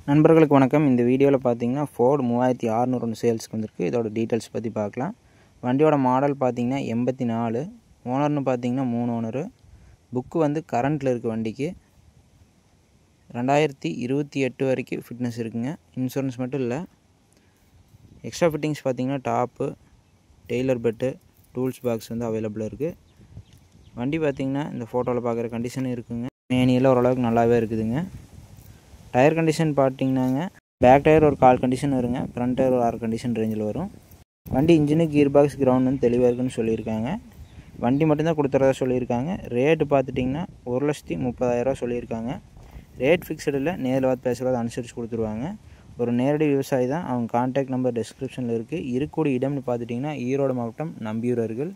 நண்பர்களுக்கு வணக்கம். இந்த வீடியோவில் பார்த்தீங்கன்னா ஃபோர்டு 3600 ஒன்று சேல்ஸ்க்கு வந்திருக்கு. இதோட டீட்டெயில்ஸ் பற்றி பார்க்கலாம். வண்டியோட மாடல் பார்த்தீங்கன்னா 84. ஓனர்னு பார்த்தீங்கன்னா 3 ஓனரு. புக்கு வந்து கரண்ட்டில் இருக்குது. வண்டிக்கு 2028 வரைக்கும் ஃபிட்னஸ் இருக்குங்க. இன்சூரன்ஸ் மட்டும் இல்லை. எக்ஸ்ட்ரா ஃபிட்டிங்ஸ் பார்த்தீங்கன்னா டாப்பு, டெய்லர் பெட்டு, டூல்ஸ் பாக்ஸ் வந்து அவைலபிளாக இருக்குது. வண்டி பார்த்தீங்கன்னா இந்த ஃபோட்டோவில் பார்க்குற கண்டிஷன் இருக்குங்க. மேனியெல்லாம் ஓரளவுக்கு நல்லாவே இருக்குதுங்க. டயர் கண்டிஷன் பார்த்தீங்கன்னாங்க, பேக் டயர் ஒரு 1/4 கண்டிஷன் வருங்க. ஃப்ரண்ட் டயர் ஒரு 6 கண்டிஷன் ரேஞ்சில் வரும். வண்டி இன்ஜினு கீர் பாக்ஸ் கிரவுண்ட் வந்து தெளிவாக இருக்குன்னு சொல்லியிருக்காங்க. வண்டி மட்டும்தான் கொடுத்துறதா சொல்லியிருக்காங்க. ரேட்டு பார்த்துட்டிங்கன்னா 1,30,000 சொல்லியிருக்காங்க. ரேட் ஃபிக்ஸடில் நேரில் பார்த்து பேசுகிறத அனுசரித்து கொடுத்துருவாங்க. ஒரு நேரடி விவசாயி தான். அவங்க கான்டாக்ட் நம்பர் டிஸ்கிரிப்ஷனில் இருக்குது. இருக்கக்கூடிய இடம்னு பார்த்துட்டிங்கன்னா ஈரோடு மாவட்டம் நம்பியூர் அருகில்.